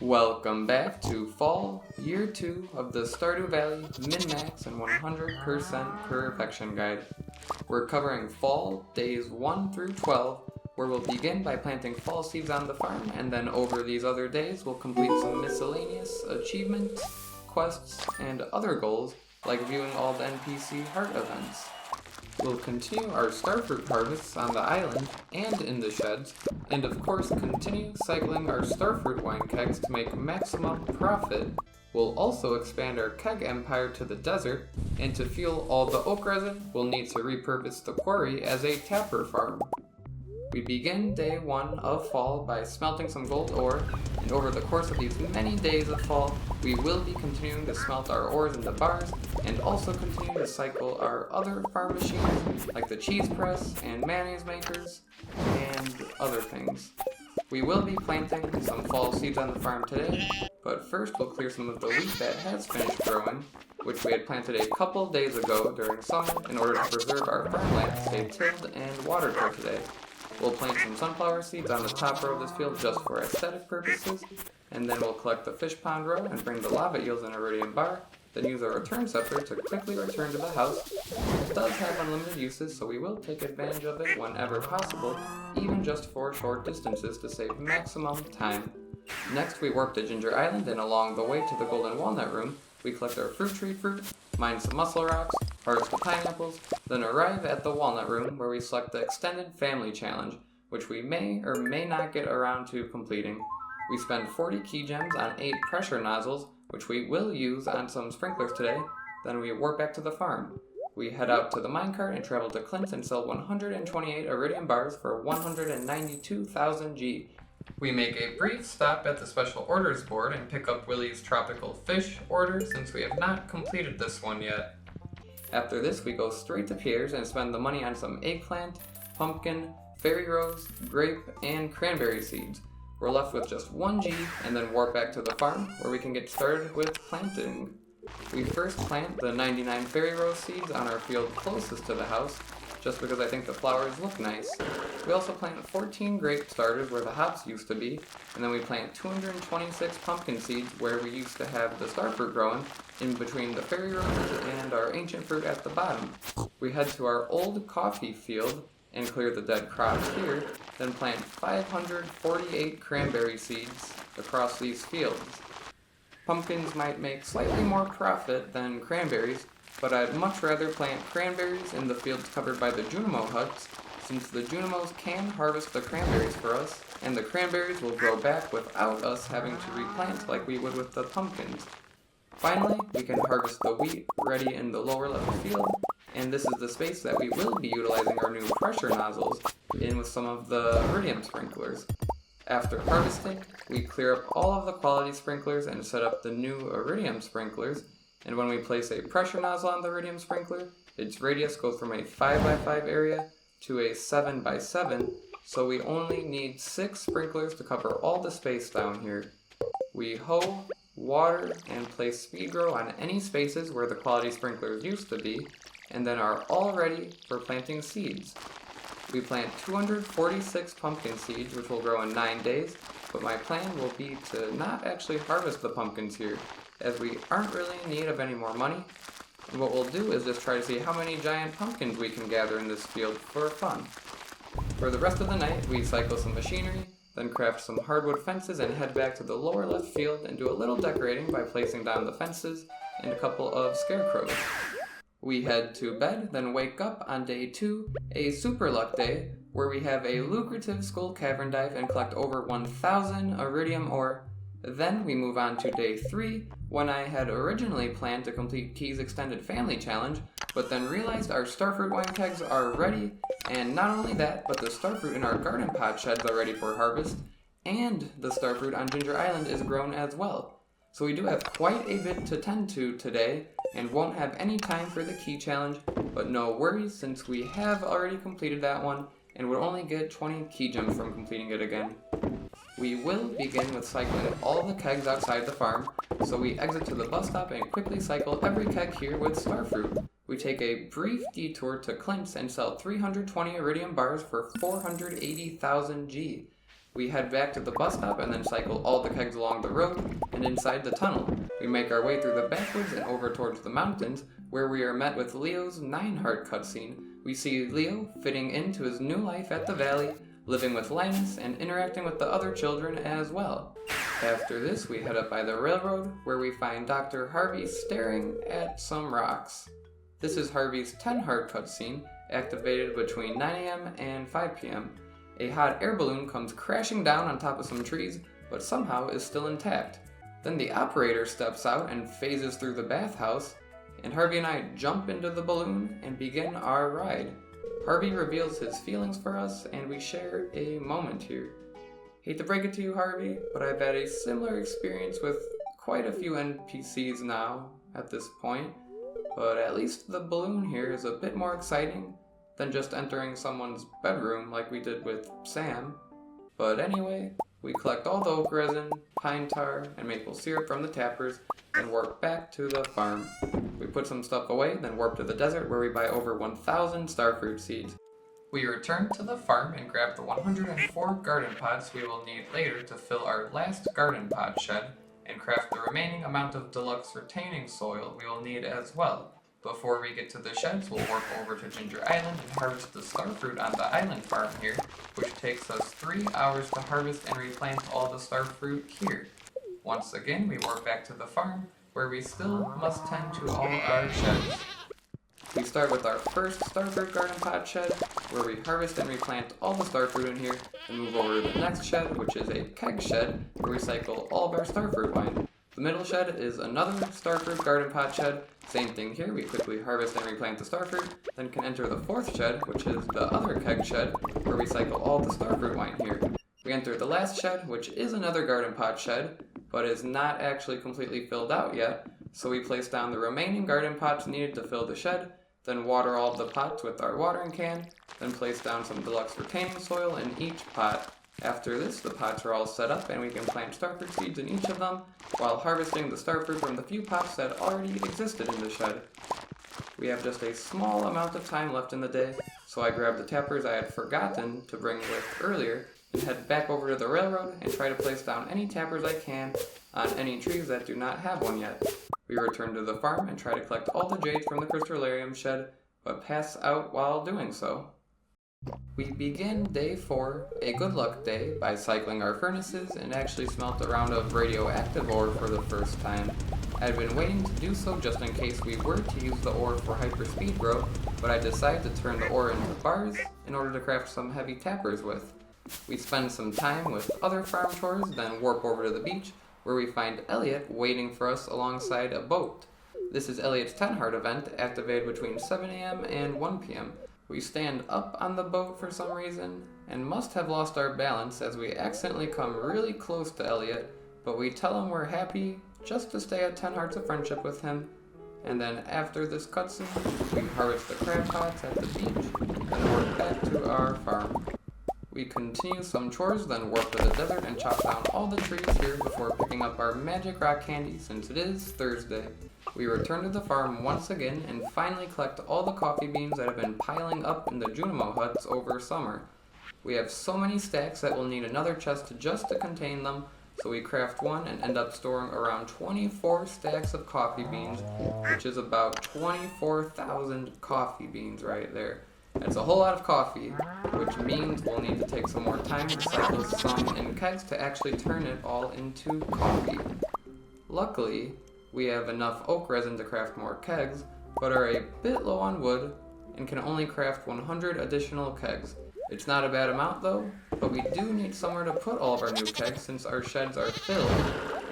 Welcome back to Fall, Year 2 of the Stardew Valley Min-Max and 100% Perfection Guide. We're covering Fall, days 1 through 12, where we'll begin by planting fall seeds on the farm, and then over these other days we'll complete some miscellaneous achievements, quests, and other goals, like viewing all the NPC heart events. We'll continue our starfruit harvests on the island and in the sheds, and of course continue cycling our starfruit wine kegs to make maximum profit. We'll also expand our keg empire to the desert, and to fuel all the oak resin, we'll need to repurpose the quarry as a tapper farm. We begin day 1 of fall by smelting some gold ore, and over the course of these many days of fall, we will be continuing to smelt our ores into bars, and also continue to cycle our other farm machines, like the cheese press and mayonnaise makers, and other things. We will be planting some fall seeds on the farm today, but first we'll clear some of the wheat that has finished growing, which we had planted a couple days ago during summer in order to preserve our farmland to stay tilled and watered for today. We'll plant some sunflower seeds on the top row of this field just for aesthetic purposes, and then we'll collect the fish pond row and bring the lava eels in a iridium bar, then use our return scepter to quickly return to the house. It does have unlimited uses, so we will take advantage of it whenever possible, even just for short distances to save maximum time. Next we warp to Ginger Island, and along the way to the Golden Walnut Room, we collect our fruit tree fruit, mine some muscle rocks, harvest the pineapples, then arrive at the Walnut Room where we select the Extended Family Challenge, which we may or may not get around to completing. We spend 40 key gems on 8 pressure nozzles, which we will use on some sprinklers today, then we warp back to the farm. We head out to the minecart and travel to Clint's and sell 128 iridium bars for 192,000 G. We make a brief stop at the special orders board and pick up Willie's tropical fish order since we have not completed this one yet. After this we go straight to Pierre's and spend the money on some eggplant, pumpkin, fairy rose, grape, and cranberry seeds. We're left with just 1 G and then warp back to the farm where we can get started with planting. We first plant the 99 fairy rose seeds on our field closest to the house, just because I think the flowers look nice. We also plant 14 grape starters where the hops used to be, and then we plant 226 pumpkin seeds where we used to have the starfruit growing, in between the fairy roses and our ancient fruit at the bottom. We head to our old coffee field and clear the dead crops here, then plant 548 cranberry seeds across these fields. Pumpkins might make slightly more profit than cranberries, but I'd much rather plant cranberries in the fields covered by the Junimo huts, since the Junimos can harvest the cranberries for us, and the cranberries will grow back without us having to replant like we would with the pumpkins. Finally, we can harvest the wheat ready in the lower level field, and this is the space that we will be utilizing our new pressure nozzles in with some of the iridium sprinklers. After harvesting, we clear up all of the quality sprinklers and set up the new iridium sprinklers, and when we place a pressure nozzle on the iridium sprinkler, its radius goes from a 5x5 area to a 7x7, so we only need 6 sprinklers to cover all the space down here. We hoe, water, and place speed grow on any spaces where the quality sprinklers used to be, and then are all ready for planting seeds. We plant 246 pumpkin seeds, which will grow in 9 days, but my plan will be to not actually harvest the pumpkins here, as we aren't really in need of any more money, and what we'll do is just try to see how many giant pumpkins we can gather in this field for fun. For the rest of the night, we cycle some machinery, then craft some hardwood fences and head back to the lower left field and do a little decorating by placing down the fences and a couple of scarecrows. We head to bed, then wake up on day 2, a super luck day, where we have a lucrative skull cavern dive and collect over 1,000 iridium ore. Then we move on to day 3, when I had originally planned to complete Key's Extended Family Challenge, but then realized our starfruit wine kegs are ready, and not only that, but the starfruit in our garden pot sheds are ready for harvest, and the starfruit on Ginger Island is grown as well. So we do have quite a bit to tend to today, and won't have any time for the Key Challenge, but no worries since we have already completed that one, and would only get 20 key gems from completing it again. We will begin with cycling all the kegs outside the farm, so we exit to the bus stop and quickly cycle every keg here with starfruit. We take a brief detour to Clint's and sell 320 iridium bars for 480,000 G. We head back to the bus stop and then cycle all the kegs along the road and inside the tunnel. We make our way through the backwoods and over towards the mountains, where we are met with Leo's 9-heart cutscene. We see Leo fitting into his new life at the valley, living with Linus and interacting with the other children as well. After this, we head up by the railroad, where we find Dr. Harvey staring at some rocks. This is Harvey's 10-heart cutscene, activated between 9 a.m. and 5 p.m. A hot air balloon comes crashing down on top of some trees, but somehow is still intact. Then the operator steps out and phases through the bathhouse, and Harvey and I jump into the balloon and begin our ride. Harvey reveals his feelings for us, and we share a moment here. Hate to break it to you, Harvey, but I've had a similar experience with quite a few NPCs now at this point, but at least the balloon here is a bit more exciting than just entering someone's bedroom like we did with Sam. But anyway, we collect all the oak resin, pine tar, and maple syrup from the tappers, and warp back to the farm. We put some stuff away, then warp to the desert where we buy over 1,000 starfruit seeds. We return to the farm and grab the 104 garden pots we will need later to fill our last garden pot shed, and craft the remaining amount of deluxe retaining soil we will need as well. Before we get to the sheds, we'll warp over to Ginger Island and harvest the starfruit on the island farm here, which takes us 3 hours to harvest and replant all the starfruit here. Once again, we warp back to the farm, where we still must tend to all our sheds. We start with our first starfruit garden pot shed, where we harvest and replant all the starfruit in here, and move over to the next shed, which is a keg shed, where we cycle all of our starfruit wine. The middle shed is another starfruit garden pot shed. Same thing here, we quickly harvest and replant the starfruit, then can enter the fourth shed, which is the other keg shed, where we cycle all the starfruit wine here. We enter the last shed, which is another garden pot shed, but is not actually completely filled out yet, so we place down the remaining garden pots needed to fill the shed, then water all of the pots with our watering can, then place down some deluxe retaining soil in each pot. After this, the pots are all set up and we can plant starfruit seeds in each of them, while harvesting the starfruit from the few pots that already existed in the shed. We have just a small amount of time left in the day, so I grab the tappers I had forgotten to bring with earlier, and head back over to the railroad and try to place down any tappers I can on any trees that do not have one yet. We return to the farm and try to collect all the jade from the crystallarium shed, but pass out while doing so. We begin day 4, a good luck day, by cycling our furnaces and actually smelt a round of radioactive ore for the first time. I had been waiting to do so just in case we were to use the ore for hyperspeed growth, but I decided to turn the ore into bars in order to craft some heavy tappers with. We spend some time with other farm chores, then warp over to the beach, where we find Elliot waiting for us alongside a boat. This is Elliot's 10-heart event, activated between 7 a.m. and 1 p.m. We stand up on the boat for some reason, and must have lost our balance as we accidentally come really close to Elliot, but we tell him we're happy just to stay at 10 hearts of friendship with him. And then after this cutscene, we harvest the crab pots at the beach, and warp back to our farm. We continue some chores, then warp to the desert and chop down all the trees here before picking up our magic rock candy since it is Thursday. We return to the farm once again and finally collect all the coffee beans that have been piling up in the Junimo huts over summer. We have so many stacks that we'll need another chest just to contain them, so we craft one and end up storing around 24 stacks of coffee beans, which is about 24,000 coffee beans right there. That's a whole lot of coffee, which means we'll need to take some more time to cycle some in kegs to actually turn it all into coffee. Luckily, we have enough oak resin to craft more kegs, but are a bit low on wood and can only craft 100 additional kegs. It's not a bad amount though, but we do need somewhere to put all of our new kegs since our sheds are filled,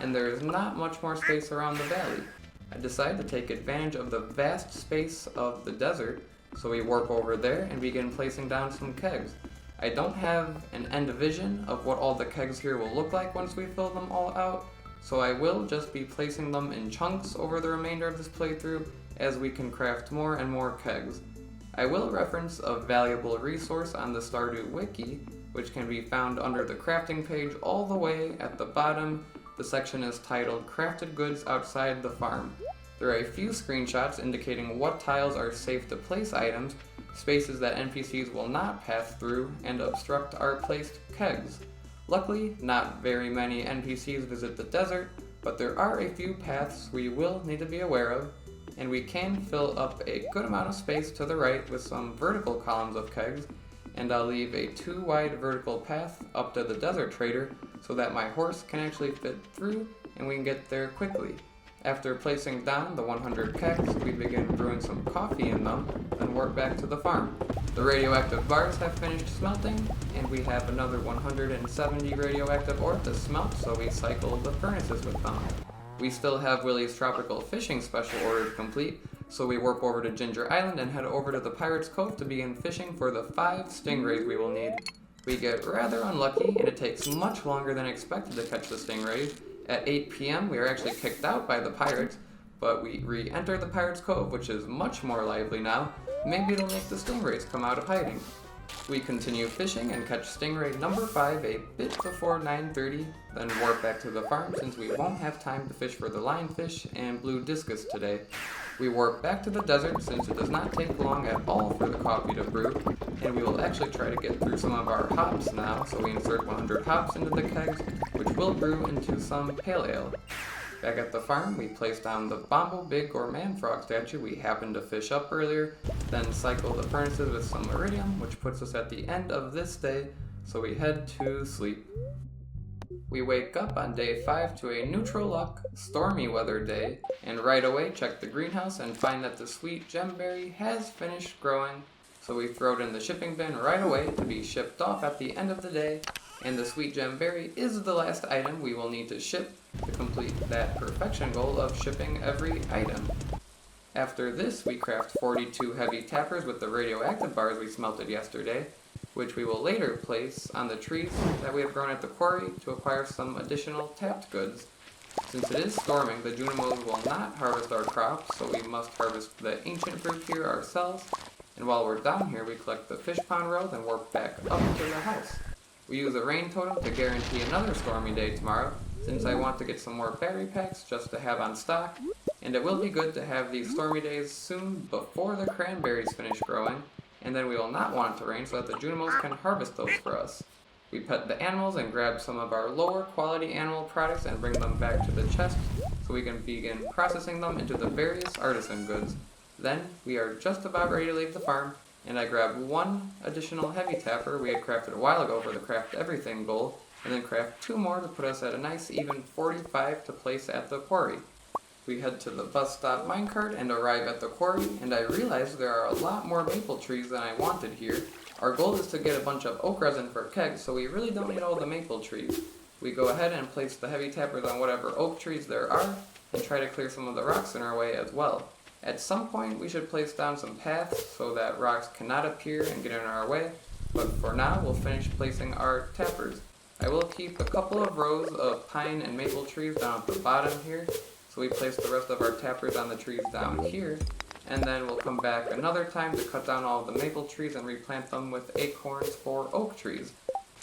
and there is not much more space around the valley. I decided to take advantage of the vast space of the desert, so we warp over there and begin placing down some kegs. I don't have an end vision of what all the kegs here will look like once we fill them all out, so I will just be placing them in chunks over the remainder of this playthrough as we can craft more and more kegs. I will reference a valuable resource on the Stardew wiki, which can be found under the crafting page all the way at the bottom. The section is titled Crafted Goods Outside the Farm. There are a few screenshots indicating what tiles are safe to place items, spaces that NPCs will not pass through, and obstruct our placed kegs. Luckily, not very many NPCs visit the desert, but there are a few paths we will need to be aware of, and we can fill up a good amount of space to the right with some vertical columns of kegs, and I'll leave a 2 wide vertical path up to the desert trader so that my horse can actually fit through and we can get there quickly. After placing down the 100 kegs, we begin brewing some coffee in them, then work back to the farm. The radioactive bars have finished smelting, and we have another 170 radioactive ore to smelt, so we cycle the furnaces with them. We still have Willie's tropical fishing special order to complete, so we warp over to Ginger Island and head over to the Pirate's Cove to begin fishing for the 5 stingrays we will need. We get rather unlucky, and it takes much longer than expected to catch the stingrays. At 8 p.m. we are actually kicked out by the pirates, but we re-enter the Pirate's Cove, which is much more lively now. Maybe it'll make the stingrays come out of hiding. We continue fishing and catch stingray number 5 a bit before 9:30, then warp back to the farm since we won't have time to fish for the lionfish and blue discus today. We warp back to the desert since it does not take long at all for the coffee to brew, and we will actually try to get through some of our hops now, so we insert 100 hops into the kegs, which will brew into some pale ale. Back at the farm, we place down the Bombo Big or Man Frog statue we happened to fish up earlier, then cycle the furnaces with some iridium, which puts us at the end of this day, so we head to sleep. We wake up on day 5 to a neutral luck, stormy weather day, and right away check the greenhouse and find that the sweet gemberry has finished growing, so we throw it in the shipping bin right away to be shipped off at the end of the day, and the sweet gemberry is the last item we will need to ship to complete that perfection goal of shipping every item. After this, we craft 42 heavy tappers with the radioactive bars we smelted yesterday, which we will later place on the trees that we have grown at the quarry to acquire some additional tapped goods. Since it is storming, the Junimos will not harvest our crops, so we must harvest the ancient fruit here ourselves, and while we're down here we collect the fish pond road and warp back up to the house. We use a rain totem to guarantee another stormy day tomorrow, since I want to get some more battery packs just to have on stock, and it will be good to have these stormy days soon before the cranberries finish growing, and then we will not want it to rain so that the Junimos can harvest those for us. We pet the animals and grab some of our lower quality animal products and bring them back to the chest so we can begin processing them into the various artisan goods. Then we are just about ready to leave the farm, and I grab 1 additional heavy tapper we had crafted a while ago for the craft everything goal, and then craft 2 more to put us at a nice even 45 to place at the quarry. We head to the bus stop minecart and arrive at the quarry, and I realize there are a lot more maple trees than I wanted here. Our goal is to get a bunch of oak resin for kegs, so we really don't need all the maple trees. We go ahead and place the heavy tappers on whatever oak trees there are, and try to clear some of the rocks in our way as well. At some point we should place down some paths so that rocks cannot appear and get in our way, but for now we'll finish placing our tappers. I will keep a couple of rows of pine and maple trees down at the bottom here, so we place the rest of our tappers on the trees down here, and then we'll come back another time to cut down all the maple trees and replant them with acorns for oak trees.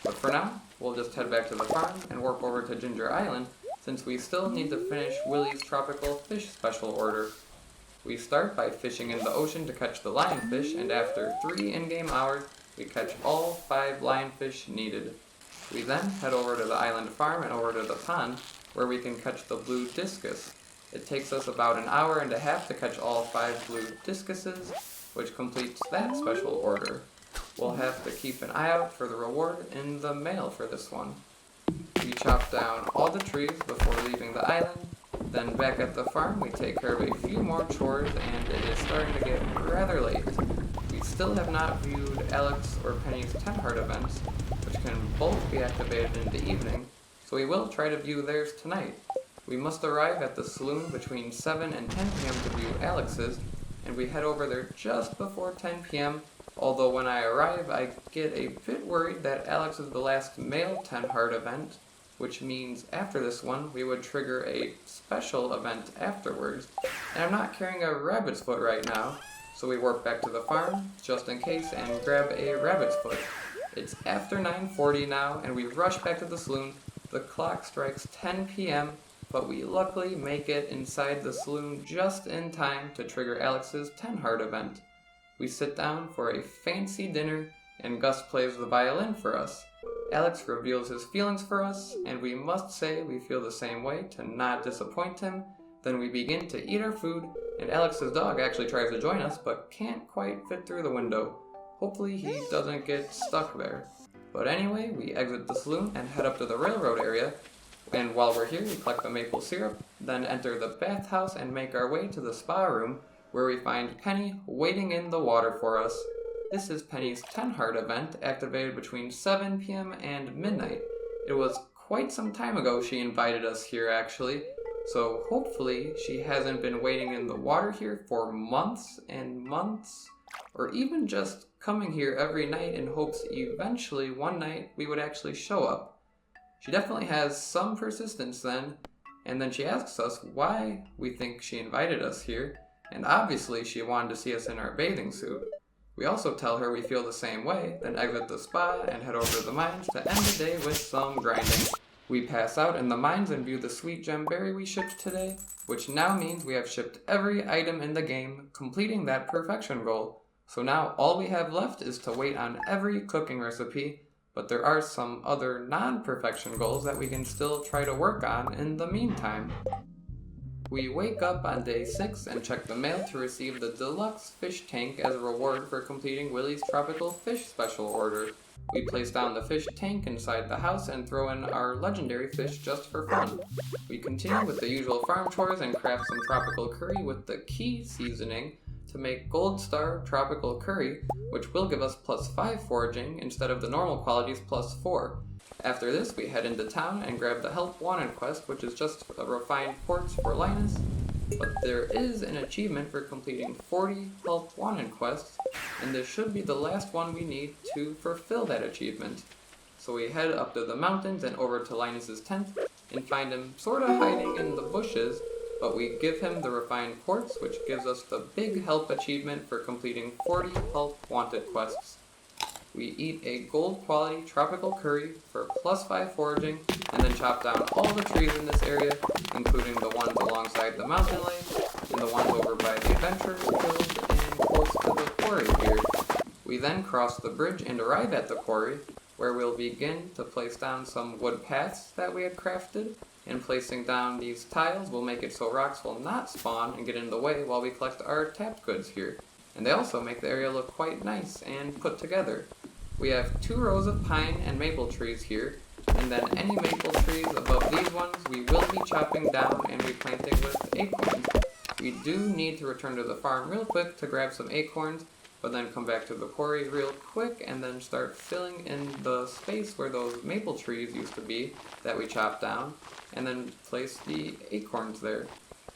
But for now, we'll just head back to the farm and warp over to Ginger Island, since we still need to finish Willie's tropical fish special order. We start by fishing in the ocean to catch the lionfish, and after 3 in-game hours, we catch all 5 lionfish needed. We then head over to the island farm and over to the pond, where we can catch the blue discus. It takes us about an hour and a half to catch all 5 blue discuses, which completes that special order. We'll have to keep an eye out for the reward in the mail for this one. We chop down all the trees before leaving the island. Then back at the farm we take care of a few more chores, and it is starting to get rather late. We still have not viewed Alex or Penny's 10 heart events, which can both be activated in the evening, so we will try to view theirs tonight. We must arrive at the saloon between 7 and 10 p.m. to view Alex's, and we head over there just before 10 p.m., although when I arrive I get a bit worried that Alex is the last male 10 heart event, which means after this one we would trigger a special event afterwards, and I'm not carrying a rabbit's foot right now, so we warp back to the farm just in case and grab a rabbit's foot. It's after 9:40 now, and we rush back to the saloon. The clock strikes 10 p.m., but we luckily make it inside the saloon just in time to trigger Alex's 10 heart event. We sit down for a fancy dinner, and Gus plays the violin for us. Alex reveals his feelings for us, and we must say we feel the same way to not disappoint him. Then we begin to eat our food, and Alex's dog actually tries to join us, but can't quite fit through the window. Hopefully he doesn't get stuck there. But anyway, we exit the saloon and head up to the railroad area, and while we're here we collect the maple syrup, then enter the bathhouse and make our way to the spa room, where we find Penny waiting in the water for us. This is Penny's 10 heart event, activated between 7 p.m. and midnight. It was quite some time ago she invited us here actually, so hopefully she hasn't been waiting in the water here for months and months, or even just coming here every night in hopes eventually one night we would actually show up. She definitely has some persistence then, and then she asks us why we think she invited us here, and obviously she wanted to see us in our bathing suit. We also tell her we feel the same way, then exit the spa and head over to the mines to end the day with some grinding. We pass out in the mines and view the sweet gem berry we shipped today, which now means we have shipped every item in the game, completing that perfection goal. So now all we have left is to wait on every cooking recipe, but there are some other non-perfection goals that we can still try to work on in the meantime. We wake up on day 6 and check the mail to receive the deluxe fish tank as a reward for completing Willie's tropical fish special order. We place down the fish tank inside the house and throw in our legendary fish just for fun. We continue with the usual farm chores and craft some tropical curry with the key seasoning to make Gold Star tropical curry, which will give us +5 foraging instead of the normal quality's +4. After this, we head into town and grab the Help Wanted quest, which is just a refined quartz for Linus, but there is an achievement for completing 40 Help Wanted quests, and this should be the last one we need to fulfill that achievement. So we head up to the mountains and over to Linus's tent, and find him sorta hiding in the bushes, but we give him the refined quartz, which gives us the big help achievement for completing 40 Help Wanted quests. We eat a gold quality tropical curry for +5 foraging, and then chop down all the trees in this area, including the ones alongside the mountain lake, and the ones over by the adventurers guild, and close to the quarry here. We then cross the bridge and arrive at the quarry, where we'll begin to place down some wood paths that we had crafted, and placing down these tiles will make it so rocks will not spawn and get in the way while we collect our tapped goods here. And they also make the area look quite nice and put together. We have 2 rows of pine and maple trees here, and then any maple trees above these ones we will be chopping down and replanting with acorns. We do need to return to the farm real quick to grab some acorns, but then come back to the quarry real quick and then start filling in the space where those maple trees used to be that we chopped down, and then place the acorns there.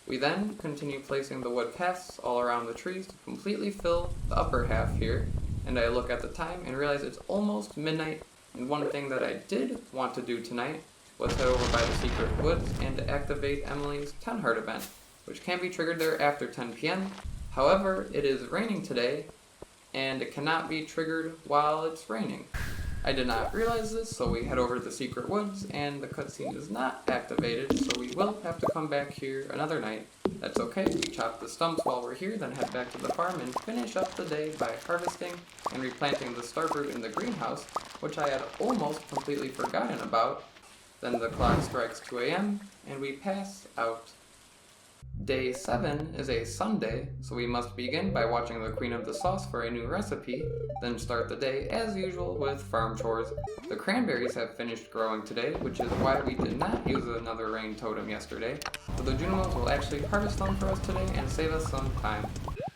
We then continue placing the wood paths all around the trees to completely fill the upper half here, and I look at the time and realize it's almost midnight, and one thing that I did want to do tonight was head over by the secret woods and activate Emily's 10 heart event, which can be triggered there after 10 p.m. However, it is raining today, and it cannot be triggered while it's raining. I did not realize this, so we head over to the secret woods, and the cutscene is not activated, so we will have to come back here another night. That's okay, we chop the stumps while we're here, then head back to the farm and finish up the day by harvesting and replanting the starfruit in the greenhouse, which I had almost completely forgotten about. Then the clock strikes 2 a.m., and we pass out. Day 7 is a Sunday, so we must begin by watching the Queen of the Sauce for a new recipe, then start the day as usual with farm chores. The cranberries have finished growing today, which is why we did not use another rain totem yesterday, so the Junimos will actually harvest them for us today and save us some time.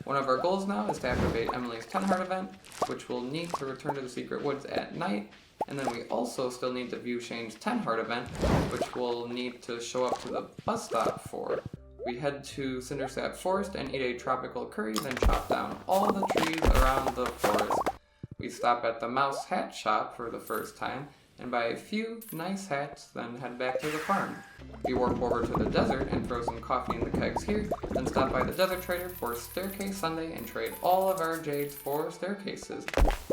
One of our goals now is to activate Emily's 10 heart event, which will need to return to the secret woods at night, and then we also still need to view Shane's 10 heart event, which we'll need to show up to the bus stop for. We head to Cindersap Forest and eat a tropical curry, then chop down all the trees around the forest. We stop at the mouse hat shop for the first time, and buy a few nice hats, then head back to the farm. We warp over to the desert and throw some coffee in the kegs here, then stop by the desert trader for Staircase Sunday and trade all of our jades for staircases.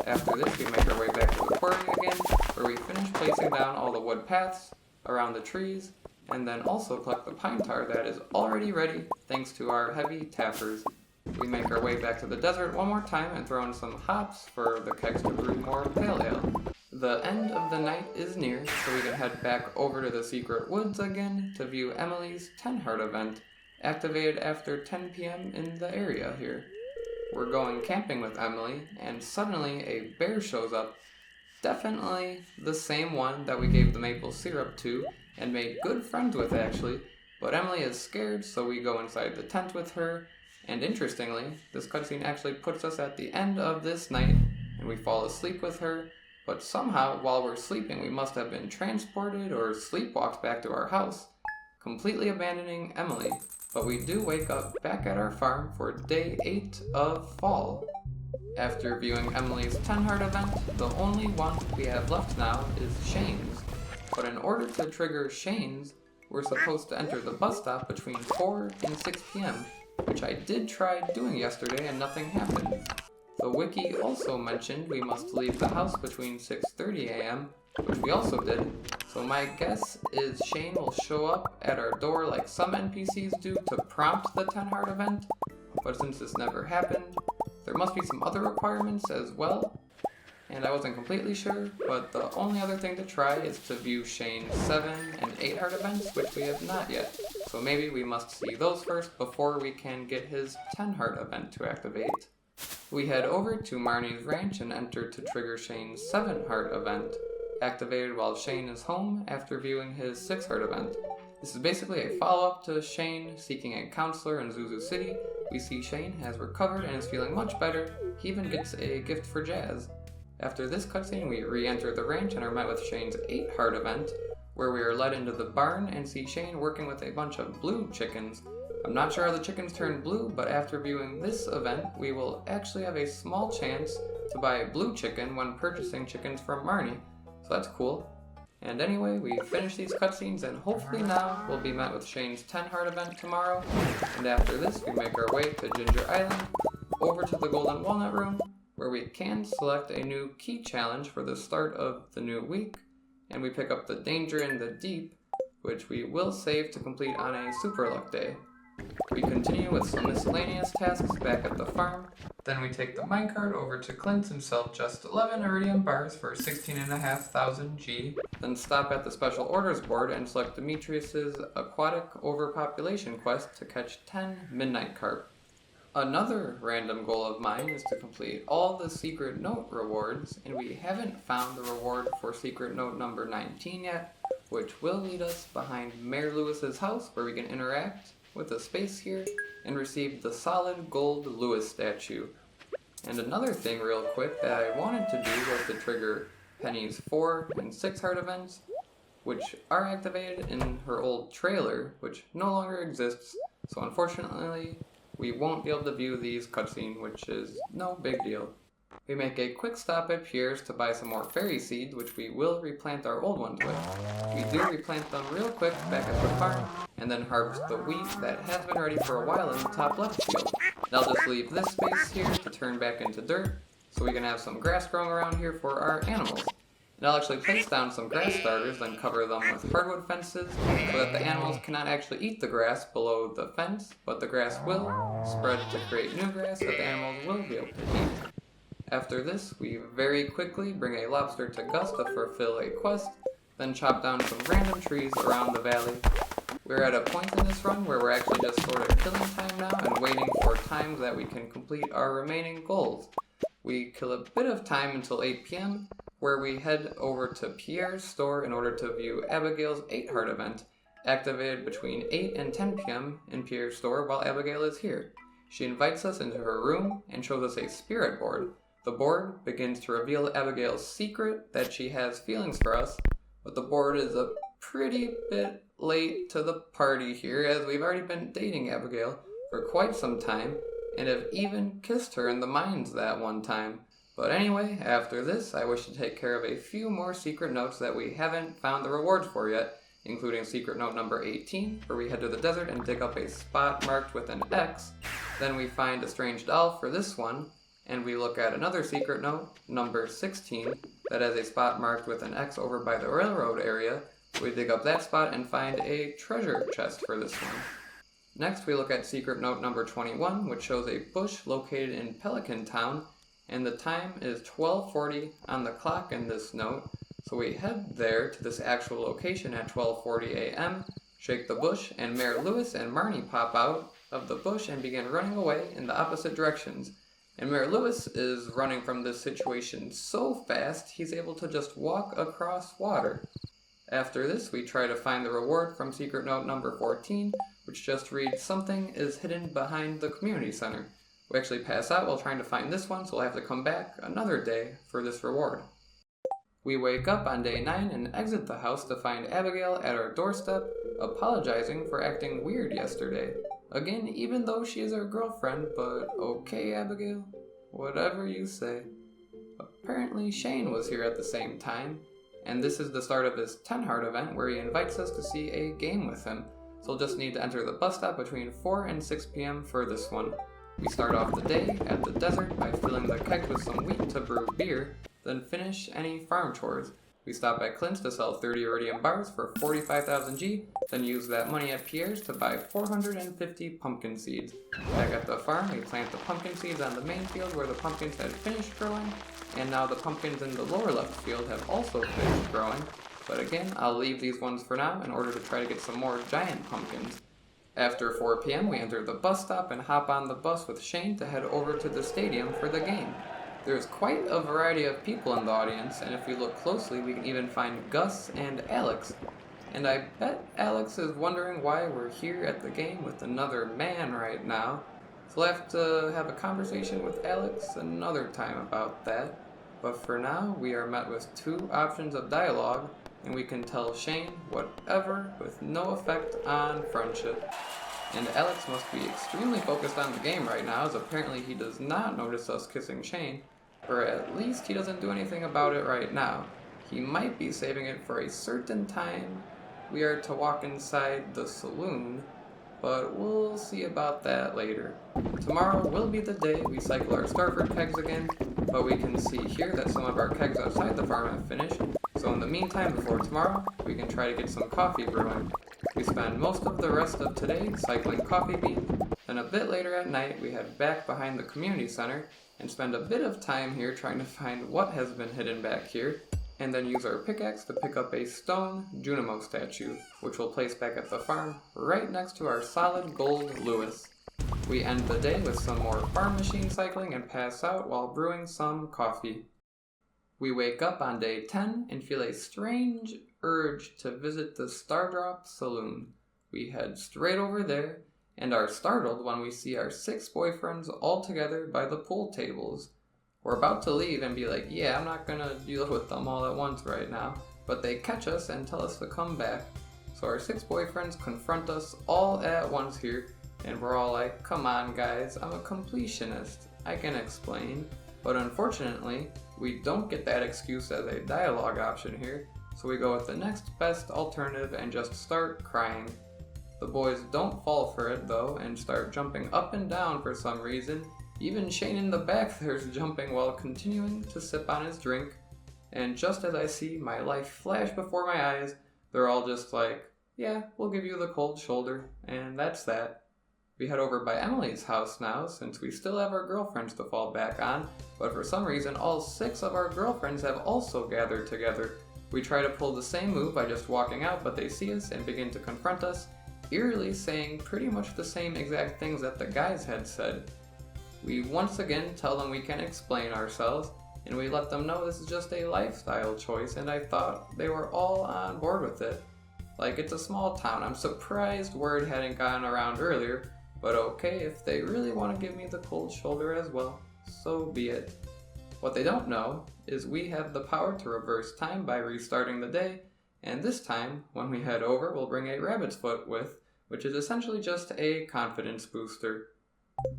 After this, we make our way back to the quarry again, where we finish placing down all the wood paths around the trees, and then also collect the pine tar that is already ready thanks to our heavy tappers. We make our way back to the desert one more time and throw in some hops for the kegs to brew more pale ale. The end of the night is near, so we can head back over to the secret woods again to view Emily's 10 heart event, activated after 10 p.m. in the area here. We're going camping with Emily, and suddenly a bear shows up. Definitely the same one that we gave the maple syrup to and made good friends with actually, but Emily is scared, so we go inside the tent with her, and interestingly, this cutscene actually puts us at the end of this night, and we fall asleep with her, but somehow while we're sleeping we must have been transported or sleepwalked back to our house, completely abandoning Emily, but we do wake up back at our farm for day 8 of fall. After viewing Emily's 10 heart event, the only one we have left now is Shane's. But in order to trigger Shane's, we're supposed to enter the bus stop between 4 and 6 p.m., which I did try doing yesterday and nothing happened. The wiki also mentioned we must leave the house between 6:30 a.m., which we also did, so my guess is Shane will show up at our door like some NPCs do to prompt the 10 heart event, but since this never happened, there must be some other requirements as well, and I wasn't completely sure, but the only other thing to try is to view Shane's 7 and 8 heart events, which we have not yet, so maybe we must see those first before we can get his 10 heart event to activate. We head over to Marnie's ranch and enter to trigger Shane's 7 heart event, activated while Shane is home after viewing his 6 heart event. This is basically a follow-up to Shane seeking a counselor in Zuzu City. We see Shane has recovered and is feeling much better. He even gets a gift for Jazz. After this cutscene, we re-enter the ranch and are met with Shane's 8 heart event, where we are led into the barn and see Shane working with a bunch of blue chickens. I'm not sure how the chickens turn blue, but after viewing this event, we will actually have a small chance to buy a blue chicken when purchasing chickens from Marnie, so that's cool. And anyway, we finish these cutscenes and hopefully now we'll be met with Shane's 10 heart event tomorrow, and after this we make our way to Ginger Island, over to the Golden Walnut Room, where we can select a new key challenge for the start of the new week, and we pick up the Danger in the Deep, which we will save to complete on a Super Luck Day. We continue with some miscellaneous tasks back at the farm, then we take the minecart over to Clint's and sell just 11 iridium bars for 16,500 G, then stop at the special orders board and select Demetrius's aquatic overpopulation quest to catch 10 midnight carp. Another random goal of mine is to complete all the secret note rewards, and we haven't found the reward for secret note number 19 yet, which will lead us behind Mayor Lewis's house where we can interact with a space here and receive the solid gold Lewis statue. And another thing real quick that I wanted to do was to trigger Penny's 4 and 6 heart events, which are activated in her old trailer, which no longer exists, so unfortunately we won't be able to view these cutscenes, which is no big deal. We make a quick stop at Pierre's to buy some more fairy seeds, which we will replant our old ones with. We do replant them real quick back at the farm, and then harvest the wheat that has been ready for a while in the top left field. And I'll just leave this space here to turn back into dirt, so we can have some grass growing around here for our animals. And I'll actually place down some grass starters, then cover them with hardwood fences, so that the animals cannot actually eat the grass below the fence, but the grass will spread to create new grass that the animals will be able to eat. After this, we very quickly bring a lobster to Gus to fulfill a quest, then chop down some random trees around the valley. We're at a point in this run where we're actually just sort of killing time now and waiting for times that we can complete our remaining goals. We kill a bit of time until 8 p.m., where we head over to Pierre's store in order to view Abigail's 8 heart event, activated between 8 and 10 p.m. in Pierre's store while Abigail is here. She invites us into her room and shows us a spirit board. The board begins to reveal Abigail's secret that she has feelings for us, but the board is a pretty bit late to the party here, as we've already been dating Abigail for quite some time and have even kissed her in the mines that one time. But anyway, after this, I wish to take care of a few more secret notes that we haven't found the rewards for yet, including secret note number 18, where we head to the desert and dig up a spot marked with an X. Then we find a strange doll for this one, and we look at another secret note, number 16, that has a spot marked with an X over by the railroad area. We dig up that spot and find a treasure chest for this one. Next, we look at secret note number 21, which shows a bush located in Pelican Town, and the time is 12:40 on the clock in this note, so we head there to this actual location at 12:40 a.m., shake the bush, and Mayor Lewis and Marnie pop out of the bush and begin running away in the opposite directions. And Mayor Lewis is running from this situation so fast, he's able to just walk across water. After this, we try to find the reward from secret note number 14, which just reads, "Something is hidden behind the community center." We actually pass out while trying to find this one, so we'll have to come back another day for this reward. We wake up on day 9 and exit the house to find Abigail at our doorstep, apologizing for acting weird yesterday. Again, even though she is our girlfriend, but okay, Abigail, whatever you say. Apparently Shane was here at the same time, and this is the start of his 10 heart event where he invites us to see a game with him, so we'll just need to enter the bus stop between 4 and 6 p.m. for this one. We start off the day at the desert by filling the keg with some wheat to brew beer, then finish any farm chores. We stop at Clint's to sell 30 iridium bars for 45,000 G, then use that money at Pierre's to buy 450 pumpkin seeds. Back at the farm, we plant the pumpkin seeds on the main field where the pumpkins had finished growing, and now the pumpkins in the lower left field have also finished growing, but again, I'll leave these ones for now in order to try to get some more giant pumpkins. After 4 p.m., we enter the bus stop and hop on the bus with Shane to head over to the stadium for the game. There's quite a variety of people in the audience, and if we look closely, we can even find Gus and Alex. And I bet Alex is wondering why we're here at the game with another man right now. So we'll have to have a conversation with Alex another time about that. But for now, we are met with 2 options of dialogue, and we can tell Shane whatever with no effect on friendship. And Alex must be extremely focused on the game right now, as apparently he does not notice us kissing Shane, or at least he doesn't do anything about it right now. He might be saving it for a certain time we are to walk inside the saloon, but we'll see about that later. Tomorrow will be the day we cycle our starter kegs again, but we can see here that some of our kegs outside the farm have finished, so in the meantime before tomorrow, we can try to get some coffee brewing. We spend most of the rest of today cycling coffee beans, then a bit later at night we head back behind the community center and spend a bit of time here trying to find what has been hidden back here, and then use our pickaxe to pick up a stone Junimo statue, which we'll place back at the farm right next to our solid gold Lewis. We end the day with some more farm machine cycling and pass out while brewing some coffee. We wake up on day 10 and feel a strange urge to visit the Stardew saloon. We head straight over there and are startled when we see our 6 boyfriends all together by the pool tables. We're about to leave and be like, yeah, I'm not gonna deal with them all at once right now, but they catch us and tell us to come back. So our 6 boyfriends confront us all at once here, and we're all like, come on guys, I'm a completionist, I can explain. But unfortunately, we don't get that excuse as a dialogue option here, so we go with the next best alternative and just start crying. The boys don't fall for it though, and start jumping up and down for some reason. Even Shane in the back there's jumping while continuing to sip on his drink. And just as I see my life flash before my eyes, they're all just like, yeah, we'll give you the cold shoulder, and that's that. We head over by Emily's house now, since we still have our girlfriends to fall back on, but for some reason all 6 of our girlfriends have also gathered together. We try to pull the same move by just walking out, but they see us and begin to confront us, eerily saying pretty much the same exact things that the guys had said. We once again tell them we can explain ourselves, and we let them know this is just a lifestyle choice, and I thought they were all on board with it. Like, it's a small town, I'm surprised word hadn't gotten around earlier, but okay, if they really want to give me the cold shoulder as well, so be it. What they don't know is we have the power to reverse time by restarting the day, and this time, when we head over, we'll bring a rabbit's foot with, which is essentially just a confidence booster.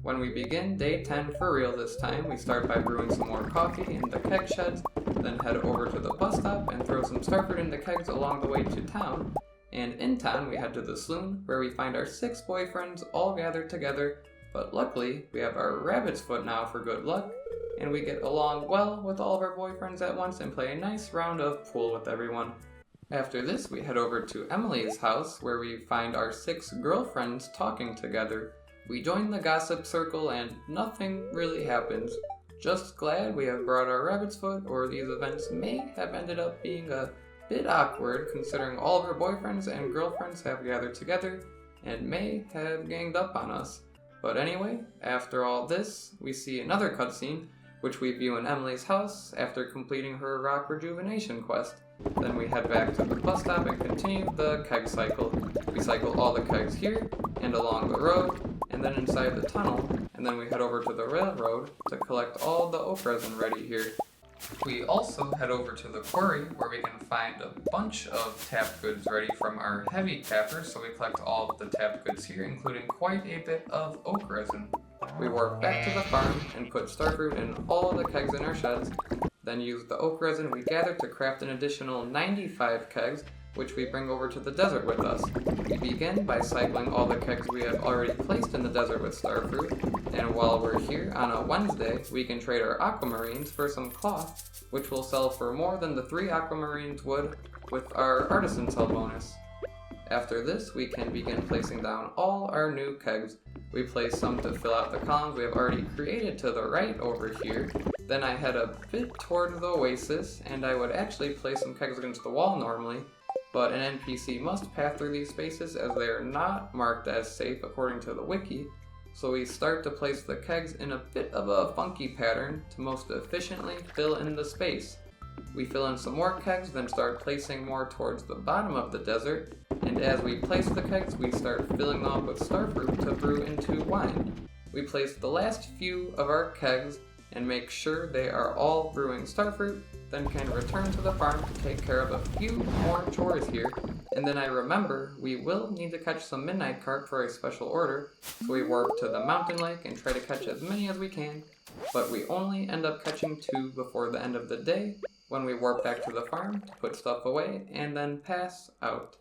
When we begin day 10 for real this time, we start by brewing some more coffee in the keg sheds, then head over to the bus stop and throw some starfruit in the kegs along the way to town, and in town we head to the saloon where we find our 6 boyfriends all gathered together, but luckily we have our rabbit's foot now for good luck, and we get along well with all of our boyfriends at once and play a nice round of pool with everyone. After this we head over to Emily's house where we find our 6 girlfriends talking together. We join the gossip circle and nothing really happens. Just glad we have brought our rabbit's foot, or these events may have ended up being a bit awkward considering all of our boyfriends and girlfriends have gathered together and may have ganged up on us. But anyway, after all this, we see another cutscene, which we view in Emily's house after completing her rock rejuvenation quest. Then we head back to the bus stop and continue the keg cycle. We cycle all the kegs here and along the road, and then inside the tunnel, and then we head over to the railroad to collect all the oak resin ready here. We also head over to the quarry where we can find a bunch of tapped goods ready from our heavy tappers, so we collect all of the tapped goods here, including quite a bit of oak resin. We warp back to the farm and put starfruit in all the kegs in our sheds, then use the oak resin we gathered to craft an additional 95 kegs, which we bring over to the desert with us. We begin by cycling all the kegs we have already placed in the desert with starfruit, and while we're here on a Wednesday, we can trade our aquamarines for some cloth, which will sell for more than the 3 aquamarines would with our artisan sell bonus. After this, we can begin placing down all our new kegs. We place some to fill out the columns we have already created to the right over here. Then I head a bit toward the oasis, and I would actually place some kegs against the wall normally, but an NPC must pass through these spaces as they are not marked as safe according to the wiki, so we start to place the kegs in a bit of a funky pattern to most efficiently fill in the space. We fill in some more kegs, then start placing more towards the bottom of the desert, and as we place the kegs, we start filling them up with starfruit to brew into wine. We place the last few of our kegs and make sure they are all brewing starfruit, then can return to the farm to take care of a few more chores here, and then I remember we will need to catch some midnight carp for a special order, so we warp to the mountain lake and try to catch as many as we can, but we only end up catching 2 before the end of the day, when we warp back to the farm to put stuff away and then pass out.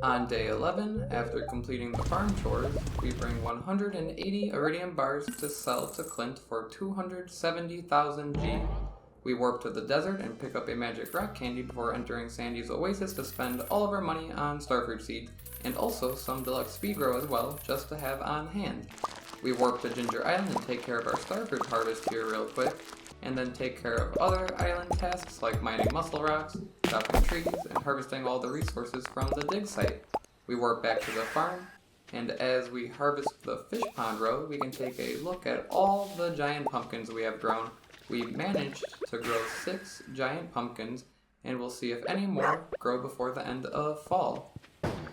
On day 11, after completing the farm chores, we bring 180 iridium bars to sell to Clint for 270,000 G. We warp to the desert and pick up a magic rock candy before entering Sandy's oasis to spend all of our money on starfruit seeds, and also some deluxe speed grow as well, just to have on hand. We warp to Ginger Island and take care of our starfruit harvest here real quick, and then take care of other island tasks like mining muscle rocks, chopping trees, and harvesting all the resources from the dig site. We warp back to the farm, and as we harvest the fish pond row, we can take a look at all the giant pumpkins we have grown. We managed to grow 6 giant pumpkins, and we'll see if any more grow before the end of fall.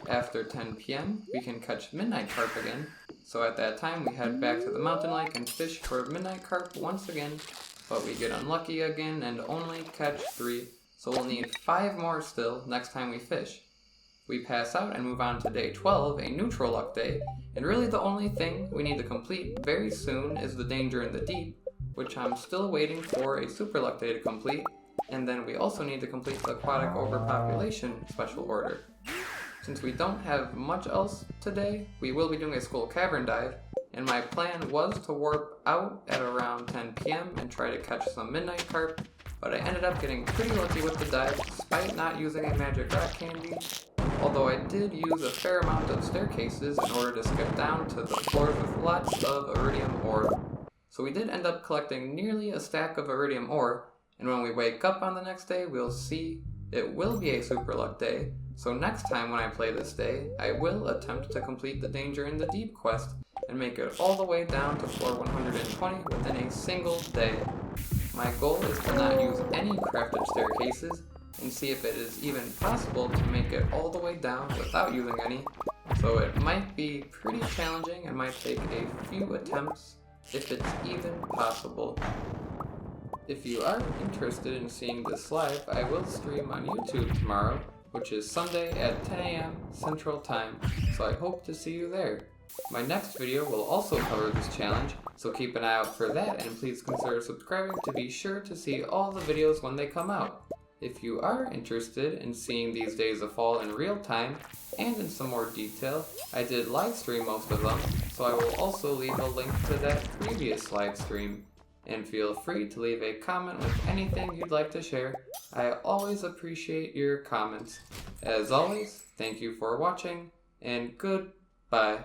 After 10 p.m., we can catch midnight carp again, so at that time we head back to the mountain lake and fish for midnight carp once again, but we get unlucky again and only catch 3, so we'll need 5 more still next time we fish. We pass out and move on to day 12, a neutral luck day, and really the only thing we need to complete very soon is the danger in the deep, which I'm still waiting for a super luck day to complete, and then we also need to complete the aquatic overpopulation special order. Since we don't have much else today, we will be doing a school cavern dive, and my plan was to warp out at around 10 p.m. and try to catch some midnight carp, but I ended up getting pretty lucky with the dive despite not using a magic rock candy, although I did use a fair amount of staircases in order to skip down to the floors with lots of iridium ore. So we did end up collecting nearly a stack of iridium ore, and when we wake up on the next day, we'll see it will be a super luck day, so next time when I play this day, I will attempt to complete the Danger in the Deep quest and make it all the way down to floor 120 within a single day. My goal is to not use any crafted staircases and see if it is even possible to make it all the way down without using any, so it might be pretty challenging and might take a few attempts if it's even possible. If you are interested in seeing this live, I will stream on YouTube tomorrow, which is Sunday at 10 a.m. Central Time, so I hope to see you there. My next video will also cover this challenge, so keep an eye out for that, and please consider subscribing to be sure to see all the videos when they come out. If you are interested in seeing these days of fall in real time, and in some more detail, I did live stream most of them, so I will also leave a link to that previous live stream. And feel free to leave a comment with anything you'd like to share. I always appreciate your comments. As always, thank you for watching, and goodbye.